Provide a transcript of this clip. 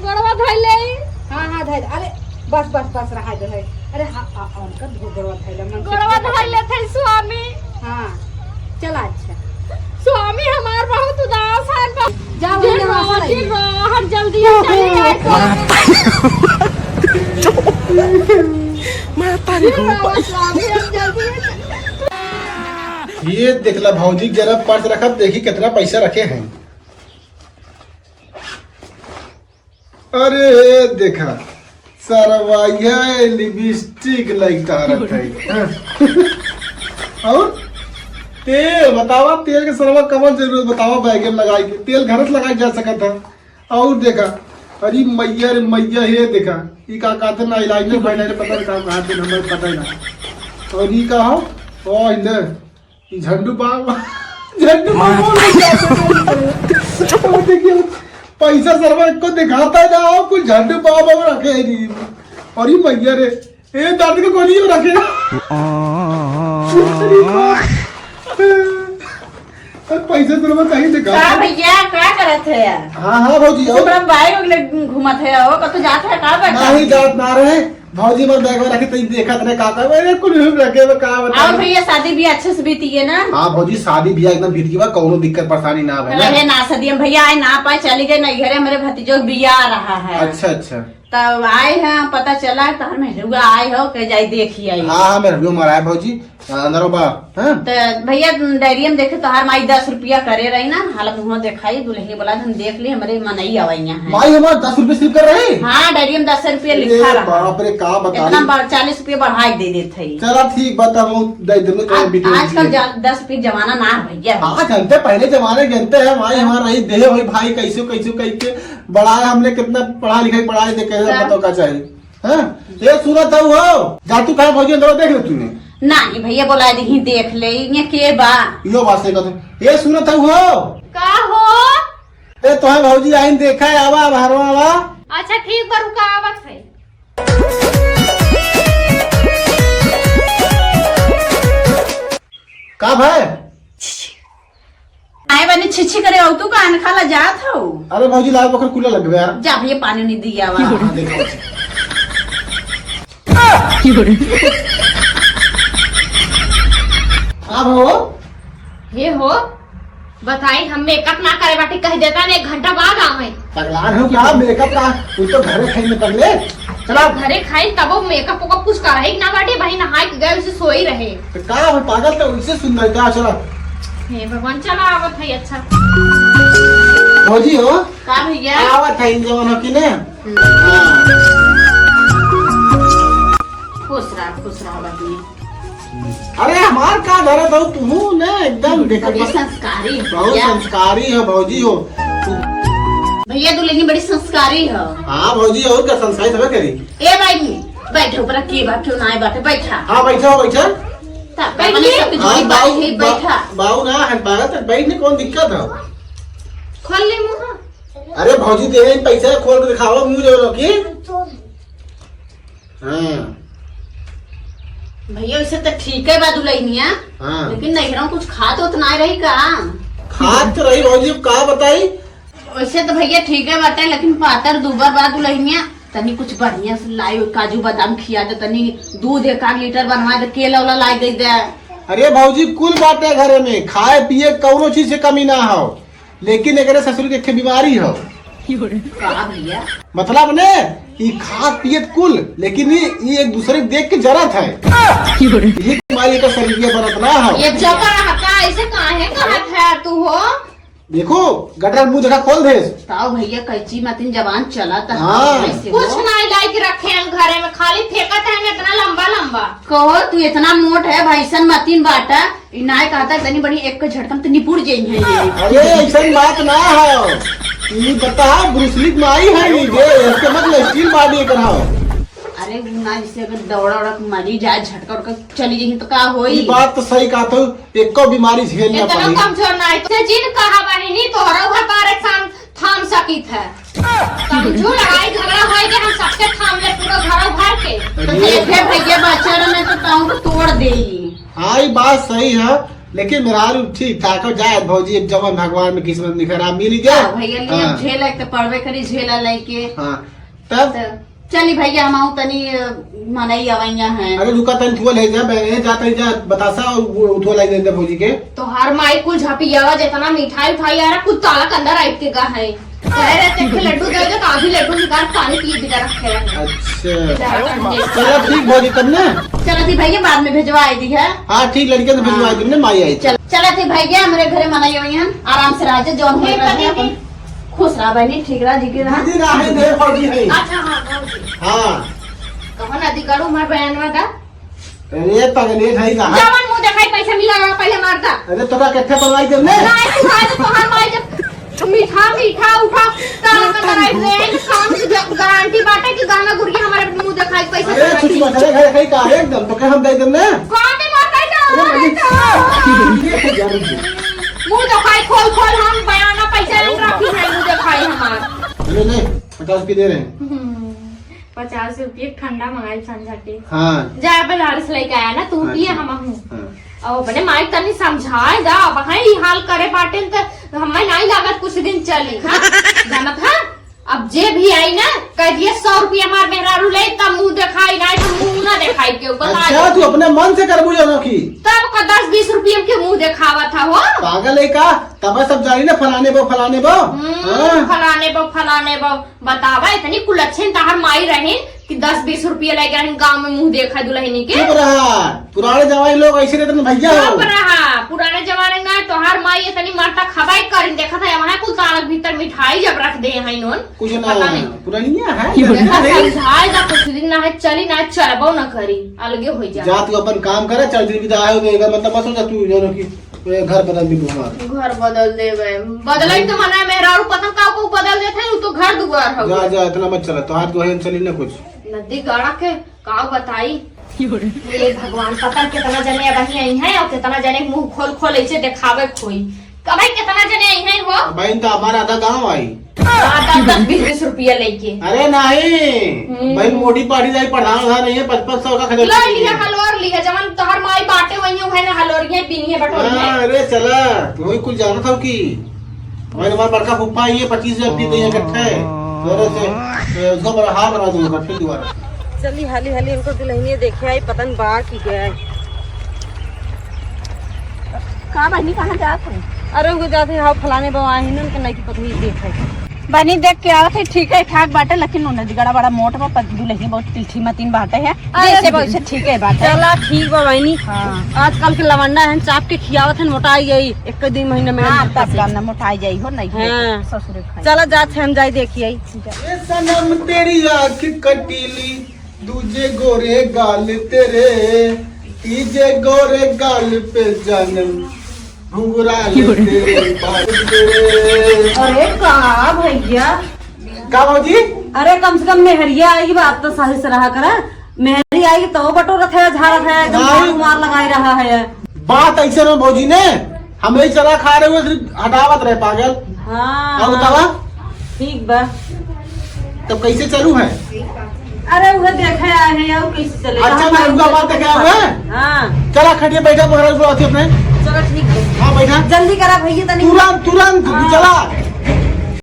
गड़वा धइले। हाँ हाँ धइले। अरे बस बस बस रहा दे। अरे हाँ उनका गड़वा धइले मन गड़वा धइले थे स्वामी। हाँ चला अच्छा स्वामी हमार बहुत उदास है। जाओ हर जल्दी चली जाए ये देखला भौजी जरा पर्स रखा देखी कितना पैसा रखे हैं। अरे देखा सरवाइया लिपस्टिक लगता रखा है। और तेल बतावा तेल के सरवा कमर जरूरत बतावा बैग में लगाई के तेल घर से लगाई जा सका था। और देखा अरे मैया रे मैया ये देखा ये का कहते ना इलाज में बैठे पता नहीं कहाँ दे हमें पता ही ना। और ये का हो ओ इधर झंडू बाबा देखिए पैसा सरवा को दिखाता जाओ कुछ झंडू बाबा में रखे है नहीं। और ये मैया रे ये दांत को गोली में रखे पैसा सरवा कहीं दिखा भैया क्या करत है यार। हाँ हाँ भौजी बाइक घूमत है वो कतो जात है का बैठा नहीं जात ना रहे भौजी में बैग में रखे तो देखा तने का मेरे कुछ रखे में का बता। और भैया शादी भी अच्छे से बीती है ना। हाँ भौजी शादी बियाह एकदम बीत गई कोनो दिक्कत परेशानी ना है रहे ना सदियम भैया आए ना पाए चली गए नहीं घरे मेरे भतीजों बिया आ रहा है। अच्छा अच्छा तब आए हैं पता चला तार में हुआ आए हो के जाई देखी आई। हाँ हाँ मेरे भी मारा है भौजी अंदर बा हाँ? तो भैया डायरी में देखे तो हर माई 10 रुपया करे रही ना हालत मुँह दिखाई दुल्हन बोला हम देख ली हमारे मनई अवैया है। माई हमारा 10 रुपए सिर्फ कर रहे। हाँ डायरी में 10 रुपया लिखा रहा। बाप रे का बता इतना 40 रुपया बढ़ाई दे देते। चला ठीक बता आजकल 10 रुपये जमाना ना भैया। हाँ जानते पहले जमाने जानते हैं माई हमारा रही दे भाई भाई कैसे कैसे कैसे बढ़ाया हमने कितना पढ़ा लिखाई पढ़ाई देखे बताओ क्या चाहिए। हाँ ये सुना था वो जा तू कहा भौजी अंदर देख लो तूने नहीं भैया बोला दी देख ले ये के बा यो बात से कहते ये सुना था वो का हो। ए तो है भौजी आइन देखा है आवा बाहरवा आवा। अच्छा ठीक बा रुका आवत है। का भाई आए बने छिछी करे औ तू कान खाला जात हो। अरे भौजी लाल बकर कूलर लग गया यार जा भैया पानी नहीं दिया वा। हाँ, देखो हाँ भाव हे हो बताई हम मेकअप ना करे बाटी कह देता ने 1 घंटा बाद आवे। पगलान हो क्या मेकअप का तू तो घरे खाई में कर ले चला घरे खाई तब मेकअप को कुछ करे ना बाटी भाई नहाए के गए उसे सोई रहे। तो का हो पागल तो उससे सुंदर क्या चला हे भगवान चला आवत है। अच्छा भौजी हो का भैया आवत है इन जवान हो कि ने खुश रहा बाटी। अरे हमार का धरा था तू ने एकदम देखा बड़ी संस्कारी बहुत संस्कारी है भौजी हो भैया दुल्हन बड़ी संस्कारी है। हाँ भौजी और क्या संस्कारी सब करी ए भाई बैठो ऊपर के बात क्यों ना आए बाटे बैठा। हाँ बैठा बैठा बैठा बाऊ ना है बात बैठने कौन दिक्कत है। खोल ले मुंह। अरे भौजी दे पैसा खोल के दिखाओ मुंह जो की। हाँ भैया वैसे तो ठीक है बा दुल्हनिया हाँ लेकिन नहीं कुछ खा तो उतना रही का खाद तो रही भौजी का बताई। वैसे तो भैया ठीक है बाटे लेकिन पातर दूबर बा दुल्हनिया तनी कुछ बढ़िया से लाई काजू बादाम खिया दे तनी दूध 1 लीटर बनवा दे केला वाला लाई दे दे। अरे भौजी कुल बाटे घरे में खाए पिए कौनो चीज से कमी ना हो लेकिन एक ससुर के एक बीमारी हो। का भैया मतलब ने ये खाद पियत कुल लेकिन ये एक दूसरे को देख के जरत है। ये बीमारी का शरीर बनत ना हो। ये जबर हका ऐसे काहे कहत है तू हो। देखो गटर मुंह देखा खोल दे ताऊ भैया कैची मतिन जवान चला था। हाँ। कुछ नहीं लाइक रखे हम घरे में खाली फेंकत है इतना लंबा लंबा। कहो तू इतना मोट है भैसन मतिन बाटा इनाय कहता तनी बड़ी एक के झटकन तो निपुर जाई है। अरे ऐसा बात ना है ये बता ब्रूसली माई है ये इसके मतलब स्टील बॉडी करा। अरे ना जिसे अगर दौड़ा उड़ा मरी जाए झटका उड़का चली जाएगी तो का होई। ये बात तो सही कहा तो एको बीमारी झेल ना इतना पड़ी। कमजोर नहीं तो जिन कहा बहिनी तोहरा घर बारे थाम सकित है। समझो लड़ाई झगड़ा होए के हम सबके थाम ले पूरा घर भर के। तो देखे भैया बच्चा में तो ताऊ को तोड़ दे। हाँ ये बात सही है लेकिन मेरा ठीक ठाक हो जाए भौजी एक जवन भगवान में किस्मत निखरा मिल जाए। भैया लिए हाँ। झेला के पड़वे करी झेला लेके। हाँ तब चली भैया हम आऊ तनी मनई अवैया हैं। अरे रुका तन थुआ ले जा मैं जाता ही जा बतासा और उठवा लाई दे भौजी के। तो हर माई कुल झपियावा जितना मिठाई उठाई आ रहा कुछ ताला के अंदर आइट के का है कह रहे थे कि लड्डू दे दे तो आधी लड्डू निकाल पानी पिए बिना रखे हैं। अच्छा चलो ठीक भौजी तब ना। चलो थी भैया बाद में भेजवा दी है। हाँ ठीक लड़के तो भिजवा दी माई आई। चलो थी भैया हमारे घरे मनाई हुई हैं आराम से राजे जौन हो रहा खुश रहा बहनी ठीक रहा जी के रहा। दीदी राहे दे भौजी है। अच्छा हाँ हाँ कहो नदी करो मार बहन में दा अरे पगले है कहां जवन मुंह दिखाई पैसा मिला रहा पहले मारता। अरे तोरा कैसे बनवाई दे ने नहीं तू खाए तो हर माई जब मीठा मीठा उठा ताला का कराई दे काम की गारंटी बाटे कि गाना गुड़िया हमारे मुंह दिखाई पैसा अरे कुछ मत रे घर कहीं का है एकदम तो के हम दे देम ने। कौन में मारता है मुंह दिखाई खोल खोल हम बयाना पैसा नहीं रखी है मुंह दिखाई हमार। ले ले 50 रुपए दे रहे हैं। 50 रुपये ठंडा मंगाई संझा के। हाँ जा बनारस लेके आया ना तू पिए हम हाँ। और अपने माइक तनी समझाए दा वही हाल करे बाटे तो हमें नहीं लागत कुछ दिन चली हाँ जानत है अब जे भी आई ना कह दिए 100 रुपया मार मेहरारू ले तब मुंह दिखाई ना तो मुंह ना दिखाई के ऊपर अच्छा तू अपने मन से कर बुझो की तब का 10-20 रुपये के मुंह दिखावा था वो पागल है का तब सब जानी ना फलाने बो हाँ। फलाने बो बतावा इतनी कुलच्छन ताहर माई रहे कि 10-20 रुपये लगे रहे गाँव में मुंह देखा दुल्हनी के। चुप रहा पुराने जमाने लोग ऐसे रहते ना भैया हो। चुप रहा पुराने जमाने में तोहार माई इतनी मारता खबाई कर देखा था वहाँ कुल तालक भीतर मिठाई जब रख दे हैं नोन कुछ ना पता नहीं पुरानिया है समझाए जा कुछ दिन ना है चली ना चलबो ना करी अलगे हो जा जा तू अपन काम करे चल दिन विदा आयो देगा मतलब मत सोच तू जो की घर बदल दी हमारा घर बदल देवे बदल तो मना मेहरारू पता को बदल देते हैं तो घर दुआर हो जा जा इतना मत चला तोहार तो है चली ना कुछ नदी गड़ा के काव बताई ये भगवान पता कितना जने बही आई है और कितना जने मुंह खोल खोल ऐसे दिखावे खोई कभी कितना जने आई है वो बहन तो हमारा आधा गाँव आई 10-20 रुपया लेके। अरे नहीं भाई मोटी पार्टी जाई पढ़ाना था नहीं है 5500 का खरीद लो लिया हलोर लिया जवन तोहर माई बाटे वही है ना हलोरिये पिनिए बटोरिये। अरे चला तू ही कुछ जाना था कि हमारे हमारा बड़का फुप्पा ये 25,000 दी गई इकट्ठे जोरे से उसको बड़ा हाथ बना दूंगा इकट्ठे दोबारा। चली हाली हाली उनको दुल्हनिया देखे आई पता नहीं बा की गया कहाँ बहनी कहाँ जात है? अरे उनको जाते हाँ फलाने बवा है ना उनके नहीं की पता नहीं देखे बनी देख के आवत है ठीक है ठाक बाटे लेकिन उन्हें जगड़ा बड़ा मोट बा दुल्हनी बहुत तिलठी मतीन बाटे है जैसे वैसे ठीक है बाटे। चला ठीक बा बहनी। हाँ आजकल के लवंडा है चाप के खियावत है मोटाई गई एक दिन महीने में हाँ तब गाना मोटाई जाई हो नहीं हाँ। ससुरे खाई। चला जाते हम जाए देखिए ये सनम तेरी आँख कटीली दूजे गोरे गाल तेरे तीजे गोरे गाल पे जन्म घुंघरा तेरे बाल तेरे। अरे कहा भैया का बाबूजी अरे कम से कम मेहरिया आएगी बात तो सही से रहा करा मेहरी आएगी तो बटोरा था झाड़ा था एकदम मार लगाई रहा है। बात ऐसे ना भौजी ने हम ही चला खा रहे हुए सिर्फ हटावत रहे पागल। हाँ बतावा ठीक बा तब कैसे चलू है। अरे उन्हें देखा आए हैं और कैसे चले अच्छा मैं उनका बात क्या हुआ है। हाँ चला खटिए बैठा पकड़ा अपने चलो ठीक है हाँ बैठा जल्दी करा भैया तनी तुरंत तुरंत हाँ। चला